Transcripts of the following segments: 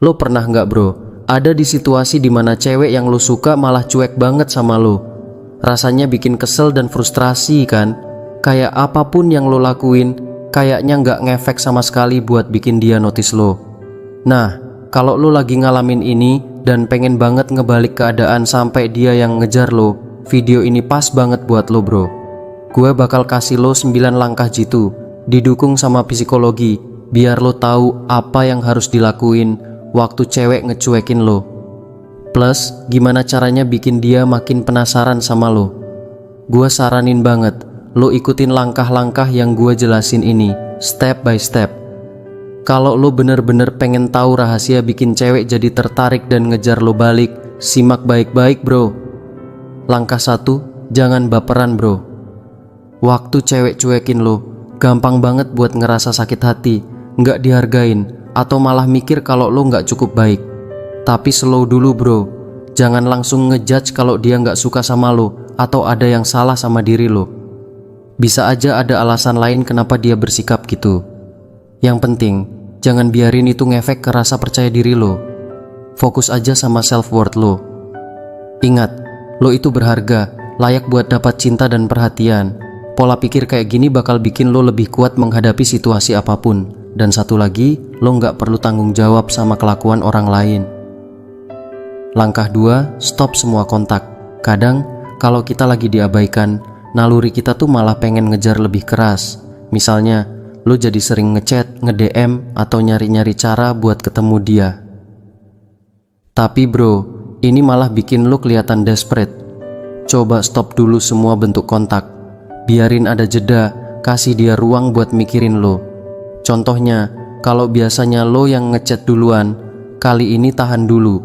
Lo pernah nggak bro, ada di situasi dimana cewek yang lo suka malah cuek banget sama lo? Rasanya bikin kesel dan frustrasi kan? Kayak apapun yang lo lakuin, kayaknya nggak ngefek sama sekali buat bikin dia notice lo. Nah, kalau lo lagi ngalamin ini dan pengen banget ngebalik keadaan sampai dia yang ngejar lo, video ini pas banget buat lo bro. Gue bakal kasih lo 9 langkah jitu, didukung sama psikologi, biar lo tahu apa yang harus dilakuin waktu cewek ngecuekin lo. Plus, gimana caranya bikin dia makin penasaran sama lo. Gue saranin banget, lo ikutin langkah-langkah yang gue jelasin ini, step by step. Kalau lo bener-bener pengen tahu rahasia bikin cewek jadi tertarik dan ngejar lo balik, simak baik-baik bro. Langkah 1, jangan baperan bro. Waktu cewek cuekin lo, gampang banget buat ngerasa sakit hati, nggak dihargain, atau malah mikir kalau lo nggak cukup baik. Tapi slow dulu bro, jangan langsung ngejudge kalau dia nggak suka sama lo atau ada yang salah sama diri lo. Bisa aja ada alasan lain kenapa dia bersikap gitu. Yang penting, jangan biarin itu ngefek ke rasa percaya diri lo. Fokus aja sama self-worth lo. Ingat, lo itu berharga, layak buat dapat cinta dan perhatian. Pola pikir kayak gini bakal bikin lo lebih kuat menghadapi situasi apapun. Dan satu lagi, lo nggak perlu tanggung jawab sama kelakuan orang lain. Langkah 2, stop semua kontak. Kadang, kalau kita lagi diabaikan, naluri kita tuh malah pengen ngejar lebih keras. Misalnya, lo jadi sering ngechat, nge-DM, atau nyari-nyari cara buat ketemu dia. Tapi bro, ini malah bikin lo kelihatan desperate. Coba stop dulu semua bentuk kontak. Biarin ada jeda, kasih dia ruang buat mikirin lo. Contohnya, kalau biasanya lo yang ngechat duluan, kali ini tahan dulu.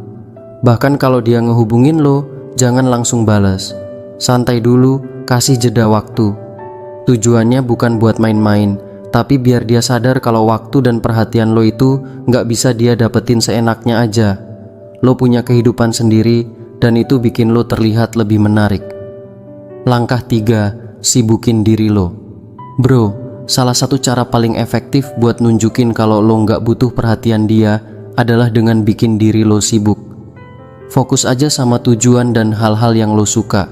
Bahkan kalau dia ngehubungin lo, jangan langsung balas. Santai dulu, kasih jeda waktu. Tujuannya bukan buat main-main, tapi biar dia sadar kalau waktu dan perhatian lo itu nggak bisa dia dapetin seenaknya aja. Lo punya kehidupan sendiri, dan itu bikin lo terlihat lebih menarik. Langkah 3, sibukin diri lo. Bro, salah satu cara paling efektif buat nunjukin kalau lo nggak butuh perhatian dia adalah dengan bikin diri lo sibuk. Fokus aja sama tujuan dan hal-hal yang lo suka.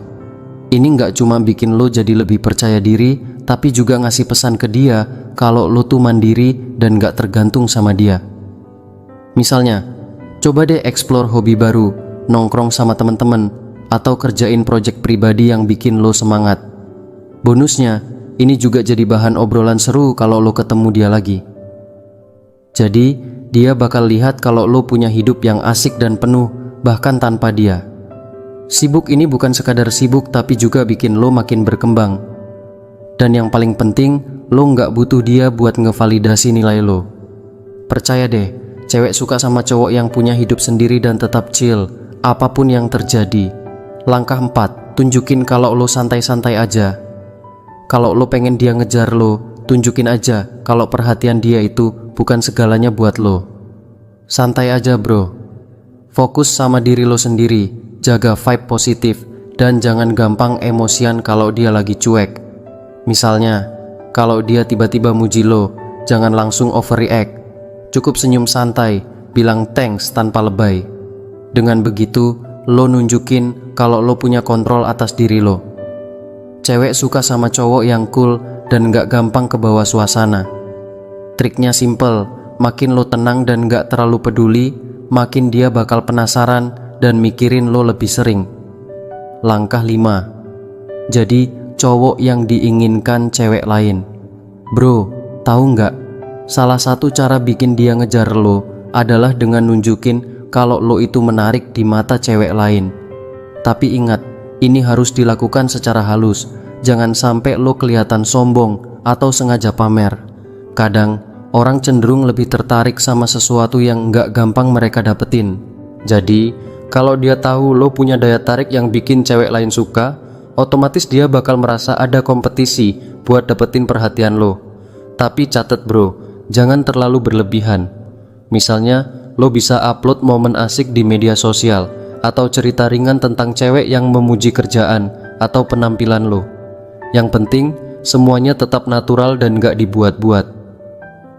Ini nggak cuma bikin lo jadi lebih percaya diri, tapi juga ngasih pesan ke dia kalau lo tuh mandiri dan nggak tergantung sama dia. Misalnya, coba deh explore hobi baru, nongkrong sama temen-temen, atau kerjain project pribadi yang bikin lo semangat. Bonusnya, ini juga jadi bahan obrolan seru kalau lo ketemu dia lagi. Jadi, dia bakal lihat kalau lo punya hidup yang asik dan penuh, bahkan tanpa dia. Sibuk ini bukan sekadar sibuk, tapi juga bikin lo makin berkembang. Dan yang paling penting, lo nggak butuh dia buat ngevalidasi nilai lo. Percaya deh, cewek suka sama cowok yang punya hidup sendiri dan tetap chill, apapun yang terjadi. Langkah 4, tunjukin kalau lo santai-santai aja. Kalau lo pengen dia ngejar lo, tunjukin aja kalau perhatian dia itu bukan segalanya buat lo. Santai aja bro. Fokus sama diri lo sendiri, jaga vibe positif, dan jangan gampang emosian kalau dia lagi cuek. Misalnya, kalau dia tiba-tiba muji lo, jangan langsung overreact. Cukup senyum santai, bilang thanks tanpa lebay. Dengan begitu, lo nunjukin kalau lo punya kontrol atas diri lo. Cewek suka sama cowok yang cool dan gak gampang kebawa suasana. Triknya simple, makin lo tenang dan gak terlalu peduli, makin dia bakal penasaran dan mikirin lo lebih sering. Langkah 5, jadi cowok yang diinginkan cewek lain. Bro, tahu nggak? Salah satu cara bikin dia ngejar lo adalah dengan nunjukin kalau lo itu menarik di mata cewek lain. Tapi ingat, ini harus dilakukan secara halus. Jangan sampai lo kelihatan sombong atau sengaja pamer. Kadang orang cenderung lebih tertarik sama sesuatu yang nggak gampang mereka dapetin. Jadi, kalau dia tahu lo punya daya tarik yang bikin cewek lain suka, otomatis dia bakal merasa ada kompetisi buat dapetin perhatian lo. Tapi catet bro, jangan terlalu berlebihan. Misalnya, lo bisa upload momen asik di media sosial, atau cerita ringan tentang cewek yang memuji kerjaan atau penampilan lo. Yang penting, semuanya tetap natural dan gak dibuat-buat.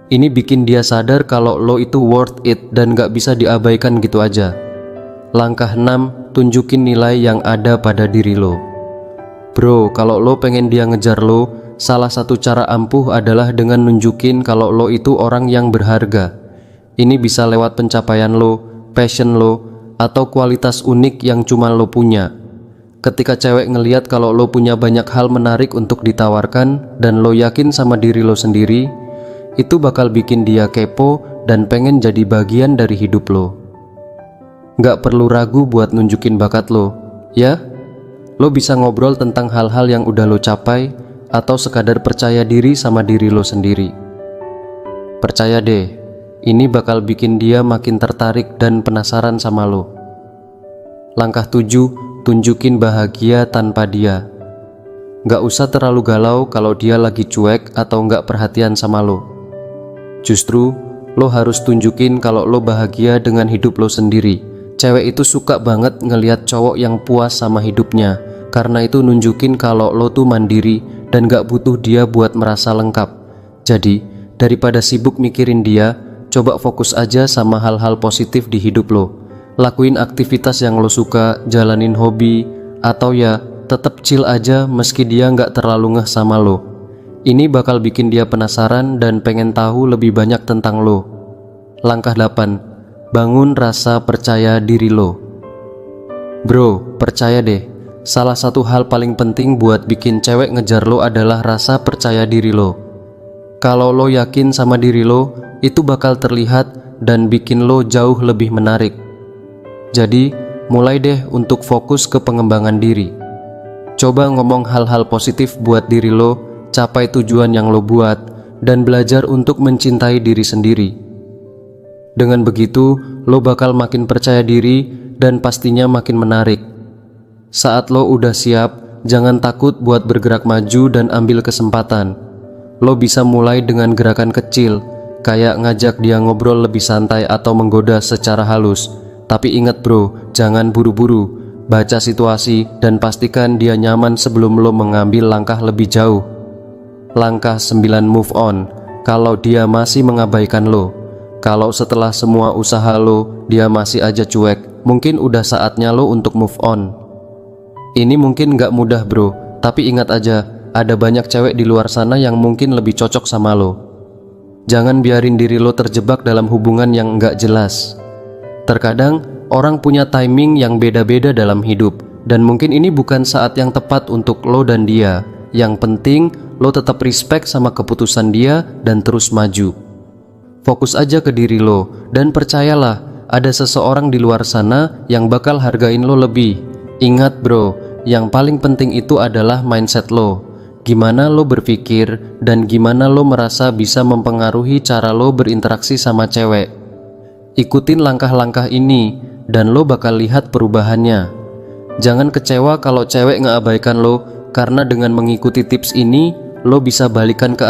Ini bikin dia sadar kalau lo itu worth it dan gak bisa diabaikan gitu aja. Langkah 6, tunjukin nilai yang ada pada diri lo. Bro, kalau lo pengen dia ngejar lo, salah satu cara ampuh adalah dengan nunjukin kalau lo itu orang yang berharga. Ini bisa lewat pencapaian lo, passion lo, atau kualitas unik yang cuma lo punya. Ketika cewek ngeliat kalau lo punya banyak hal menarik untuk ditawarkan dan lo yakin sama diri lo sendiri, itu bakal bikin dia kepo dan pengen jadi bagian dari hidup lo. Gak perlu ragu buat nunjukin bakat lo, ya? Lo bisa ngobrol tentang hal-hal yang udah lo capai atau sekadar percaya diri sama diri lo sendiri. Percaya deh, ini bakal bikin dia makin tertarik dan penasaran sama lo. Langkah 7, tunjukin bahagia tanpa dia. Gak usah terlalu galau kalau dia lagi cuek atau gak perhatian sama lo. Justru, lo harus tunjukin kalau lo bahagia dengan hidup lo sendiri. Cewek itu suka banget ngelihat cowok yang puas sama hidupnya, karena itu nunjukin kalau lo tuh mandiri dan gak butuh dia buat merasa lengkap. Jadi, daripada sibuk mikirin dia, coba fokus aja sama hal-hal positif di hidup lo. Lakuin aktivitas yang lo suka, jalanin hobi, atau ya tetep chill aja meski dia gak terlalu ngeh sama lo. Ini bakal bikin dia penasaran dan pengen tahu lebih banyak tentang lo. Langkah 8, bangun rasa percaya diri lo. Bro, percaya deh, salah satu hal paling penting buat bikin cewek ngejar lo adalah rasa percaya diri lo. Kalau lo yakin sama diri lo, itu bakal terlihat dan bikin lo jauh lebih menarik. Jadi, mulai deh untuk fokus ke pengembangan diri. Coba ngomong hal-hal positif buat diri lo, capai tujuan yang lo buat, dan belajar untuk mencintai diri sendiri. Dengan begitu, lo bakal makin percaya diri dan pastinya makin menarik. Saat lo udah siap, jangan takut buat bergerak maju dan ambil kesempatan. Lo bisa mulai dengan gerakan kecil, kayak ngajak dia ngobrol lebih santai atau menggoda secara halus. Tapi ingat bro, jangan buru-buru. Baca situasi dan pastikan dia nyaman sebelum lo mengambil langkah lebih jauh. Langkah 9, move on. Kalau dia masih mengabaikan lo, kalau setelah semua usaha lo dia masih aja cuek, mungkin udah saatnya lo untuk move on. Ini mungkin gak mudah bro, tapi ingat aja, ada banyak cewek di luar sana yang mungkin lebih cocok sama lo. Jangan biarin diri lo terjebak dalam hubungan yang gak jelas. Terkadang orang punya timing yang beda-beda dalam hidup, dan mungkin ini bukan saat yang tepat untuk lo dan dia. Yang penting lo tetap respect sama keputusan dia dan terus maju. Fokus aja ke diri lo dan percayalah, ada seseorang di luar sana yang bakal hargain lo lebih. Ingat bro, yang paling penting itu adalah mindset lo. Gimana lo berpikir dan gimana lo merasa bisa mempengaruhi cara lo berinteraksi sama cewek. Ikutin langkah-langkah ini dan lo bakal lihat perubahannya. Jangan kecewa kalau cewek ngeabaikan lo, karena dengan mengikuti tips ini lo bisa balikan ke